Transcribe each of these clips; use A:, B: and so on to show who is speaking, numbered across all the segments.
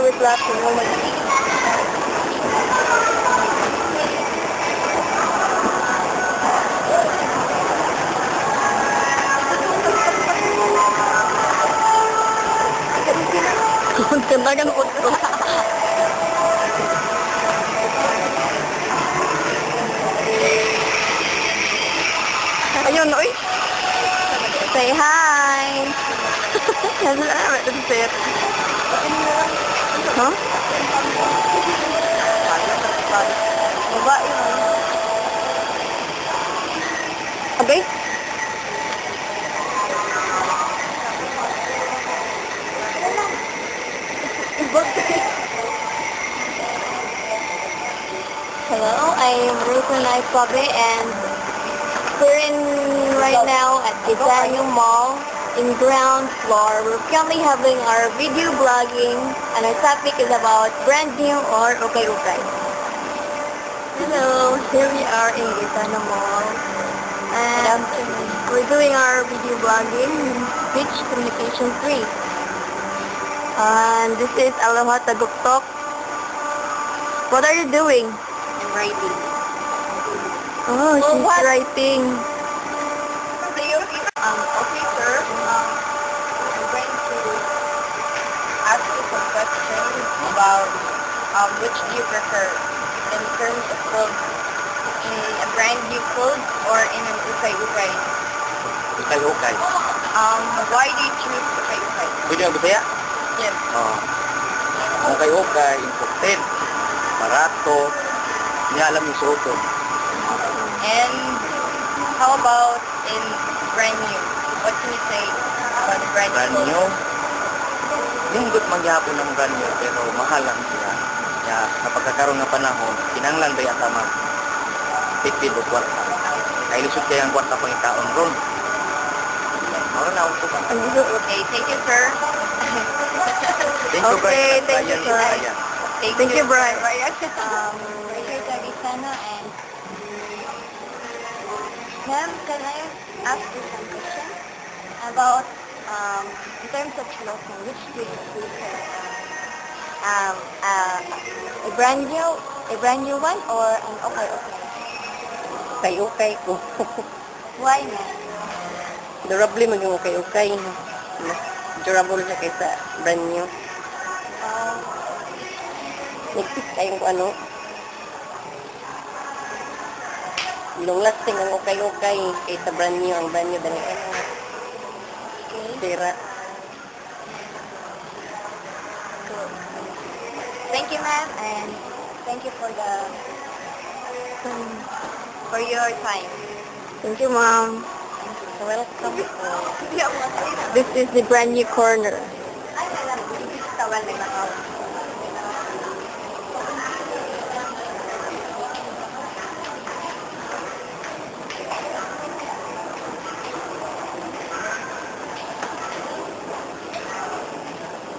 A: always laughing. Oh my God. Ganda ng utro. Ayun, oy. Say hi. Hello, that's it. Huh? Baba yun. Okay? Hello, I'm Ruth Kobe and we're in right now at Daniel Mall in ground floor. We're currently having our video vlogging and our topic is about brand new or okay. Hello, here we are in Daniel Mall and we're doing our video vlogging in Speech Communication 3. And this is Aloha Taguktok. What are you doing? I'm writing. Oh, she's writing.
B: Okay, sir. I'm going to ask you some questions about which do you prefer in terms of clothes, in a brand new clothes or in an ukay-ukay?
C: Ukay-ukay.
B: Why do you choose ukay-ukay?
C: Pwede ang Bisaya?
B: Yes.
C: Ukay-ukay, important, barato, hindi alam yung suoton.
B: And how about in brand new? What can you say about the brand new?
C: Brand new? Yung good magyapon ng brand new, pero mahal lang siya. Kaya sa pagkakaroon ng panahon, kinanglan ba yata mag-tipid o kwarta. Kaya lusot kaya ang kwarta pang itaon ron. Mara na ako ba?
B: Okay, thank you, sir.
C: Thank you, Brian.
A: Thank you, sir.
B: Thank you, Brian.
A: We're here to Arizona and ma'am, can I ask you some questions about in terms of clothing, which do you prefer? A brand new one or an okay?
B: Ukay-ukay ko.
A: Why not?
B: Durable mo yung ukay-ukay. Mas durable siya kaysa brand new. Nagpis kayong ano. Long lasting ang ukay-ukay kaysa brand new. Ang brand new dali sira.
A: Thank you, ma'am, and thank you for your time. Thank you, ma'am.
B: Welcome po.
A: This is the brand new corner.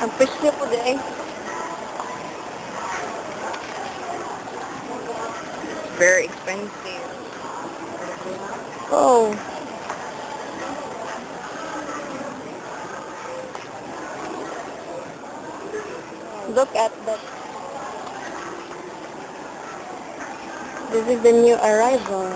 A: Ang fish niyo po din.
B: Very expensive.
A: Oh. Look at that. This is the new arrival.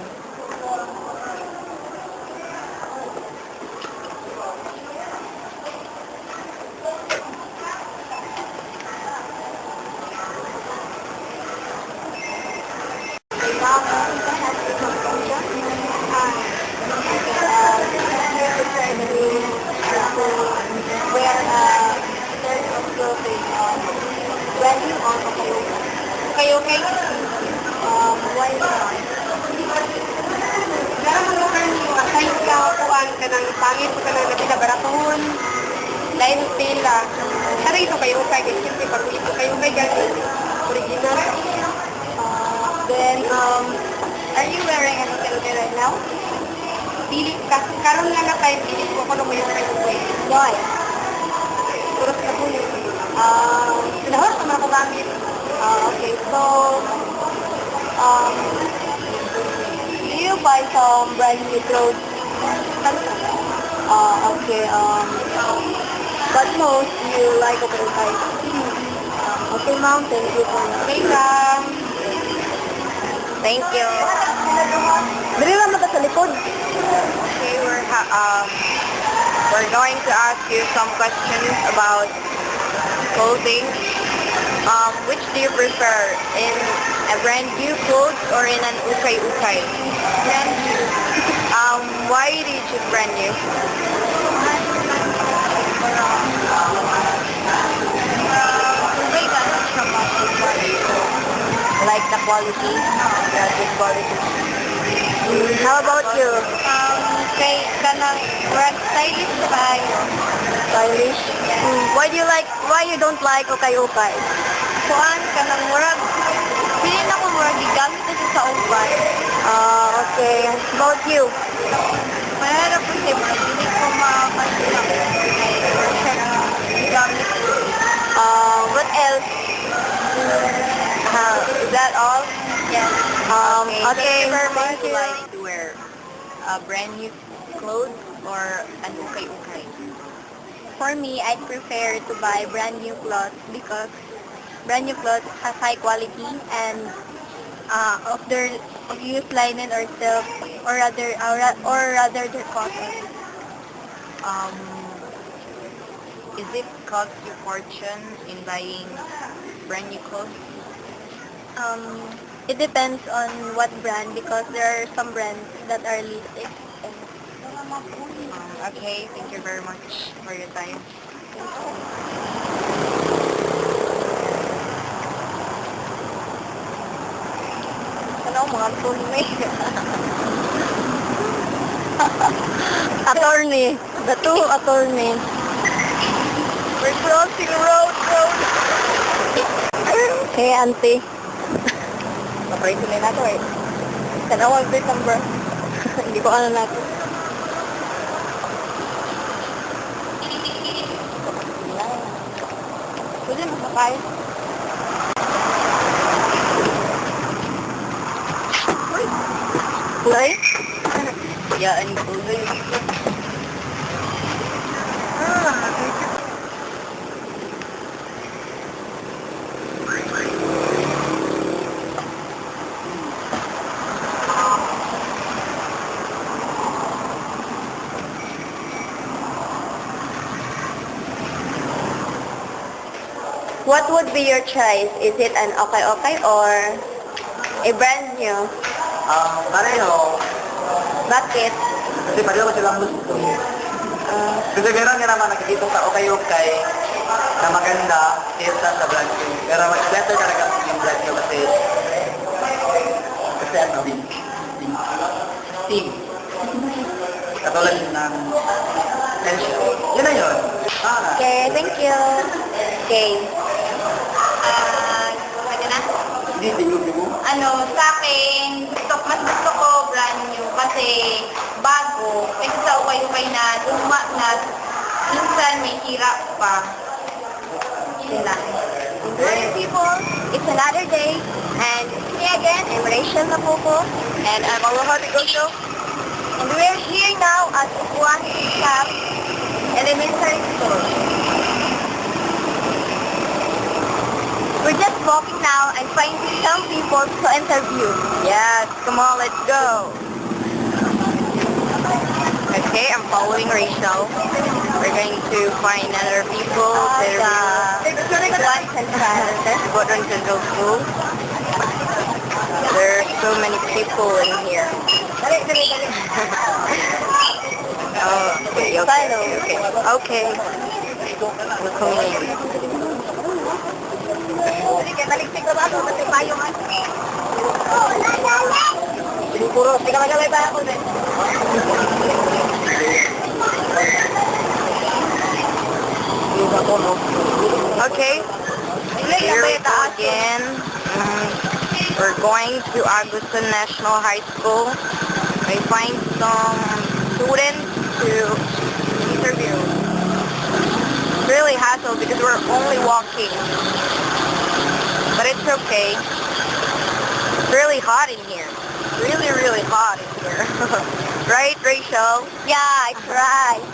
A: Okay. Why not?
B: Kahit kakuan ka ng pangit ka na napinabaratoon, lain pila. Pero ito kayo kay siyempre pag ito kayo kay gani original.
A: Then, are you wearing a hotel right now?
B: Dili kasi karon nga na tayo dili ko kuno mo yung kayo kay.
A: Why?
B: Turos na po yun.
A: Sinahos naman ako gamit. Okay, so, do you buy some brand new clothes? Okay, but most you like okay. Okay, ma'am. Thank you for that.
B: Okay, ma'am.
A: Thank you. Dali lang mata sa likod.
B: Okay, we're going to ask you some questions about clothing. Which do you prefer, in a brand new clothes or in an ukay-ukay?
A: Brand new.
B: Why do you choose brand new?
A: Like the quality? Yeah, good quality. How about you?
B: Kay kanang brand stylish kayo.
A: Stylish? Why you don't like ukay-ukay?
B: Kuan kanang murag pili na ko murag gigamit na siya sa uban.
A: Okay. How about you?
B: Mahirap kasi murag hindi ko makakasila. Siya na gigamit.
A: What else?
B: Is that all?
A: Yes. Okay.
B: Thank you very much. Would you like to wear a brand new clothes or an ukay-ukay?
A: For me, I prefer to buy brand new clothes because brand new clothes has high quality and of used linen or silk or rather their cotton.
B: Is it cost you fortune in buying brand new clothes?
A: It depends on what brand because there are some brands that are least expensive.
B: Okay, thank you very much for your time.
A: Ano, mga attorney. Attorney. The two attorney.
B: We're crossing road.
A: Hey, auntie.
B: Paprito na nato eh.
A: Tanawag bit number. Hindi ko ano nato.
B: Pwede masakay.
A: Uy?
B: Yaan ko.
A: What would be your choice? Is it an okay or a brand new?
C: Pareho.
A: Bakit?
C: Kasi pareho silang gusto. Kasi meron nga naman nakikita ka okay na maganda kaysa sa brand new. Pero mas better talaga yung brand new kasi ano, team. Katulad ng tension. Yun na yun.
A: Okay, thank you. Okay.
B: Pwede na?
C: Hindi, bigo.
B: Sa akin, mas gusto ko brand new kasi bago, kasi sa ukay-ukay na luma na, minsan may hirap pa. Yun lang.
A: Good morning, people. It's another day, and it's me again. I'm Rachel Napoco,
B: And I'm Aloha Bigoso.
A: and we're here now at Juan Cap Elementary School. We're just walking now and finding some people to interview.
B: Yes, come on, let's go. Okay, I'm following Rachel. We're going to find other people to Butuan Central School. There are so many people in here. Okay. We're coming in. Okay, here we go again. We're going to Agusan National High School. We find some students to interview. It's really hassle because we're only walking. But it's okay. It's really hot in here. Really, really hot in here. Right, Rachel?
A: Yeah, it's right.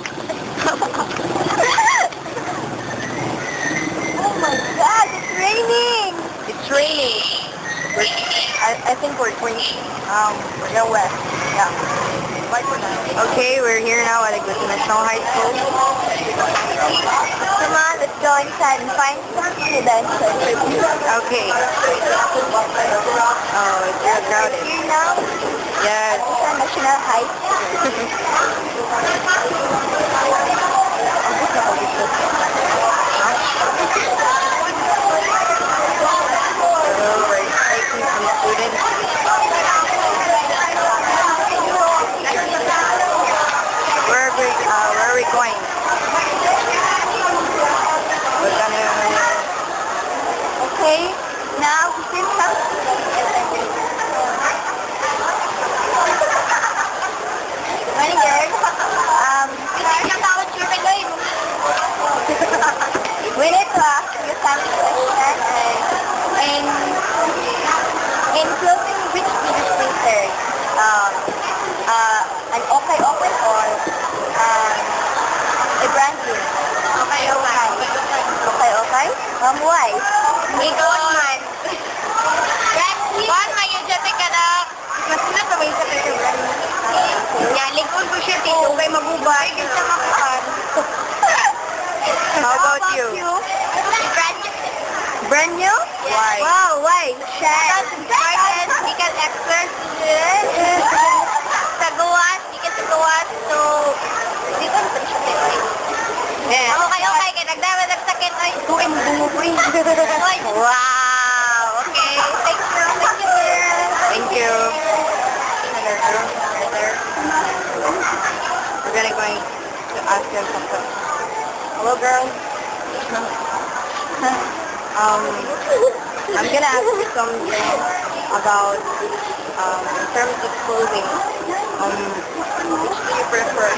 A: Oh my God. God, it's raining!
B: It's raining. I think we're going west. Yeah. Bye for now. Okay, we're here now at Agusan National High School.
A: Come on, let's go inside and find some students.
B: Okay. Oh, it's real crowded.
A: Here now,
B: Yes.
A: Agusan National High School.
B: So we're taking some students. Where are we going? We're gonna...
A: Okay, now we can come. Morning, girls. We need to ask you some questions. In closing, which is preferred? An okay or a brand new? Okay. Okay. Why?
B: Ikaw man. Kuhan man yung dati ka na. Mas na kami sa kaya brand new. Yan, likod ko siya dito kay magubay. Kasi makahan. How about you?
A: Brand new?
B: Why?
A: Wow, why?
B: Because we can exercise. Sa gawas. So, di ko naman siya tayo.
A: Yeah.
B: Okay. Kaya nagdaman nagsakit. Ay,
A: Tuwing bungo po yun.
B: wow. Okay. Thank you. Thank you. Hello, girl. We're gonna going to ask them something. Hello, girl. I'm gonna ask you something about in terms of clothing. Which do you prefer,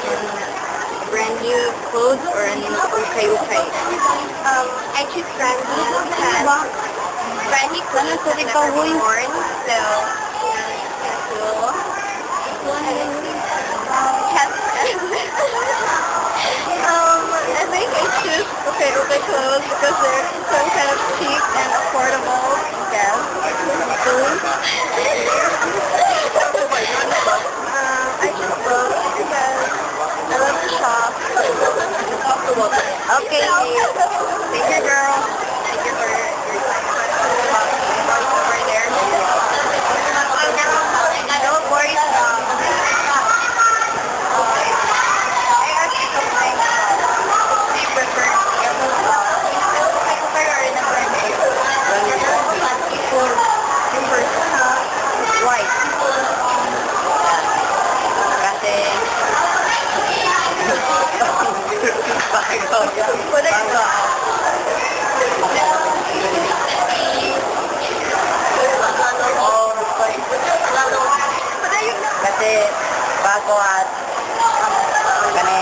B: brand new clothes or an okay? I choose brand new because brand new clothes are never been worn, so cool. I think I choose okay clothes because they're so kind of cheap and affordable. Yes. I choose clothes because I love to shop. Okay. Thank you, girl. Thank you for your time. Over there. No worries. I asked you something. Do you prefer or in a brand new? Yung first, white. Kasi, kasi bago at gani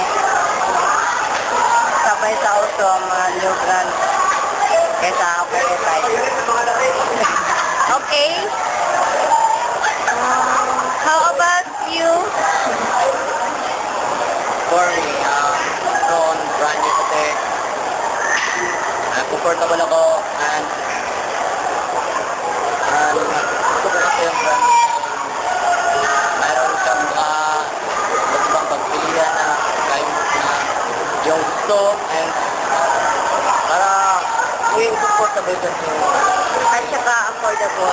B: sabay sa uso ang mga new brand kaysa ako tayo. Okay. How about you?
C: For me, noon, brand new kasi comfortable ako and gusto ko kasi yung brand new. Mayroon kang ibang pagpilian na kayo na yung gusto and para yung comfortable kasi
B: At saka affordable.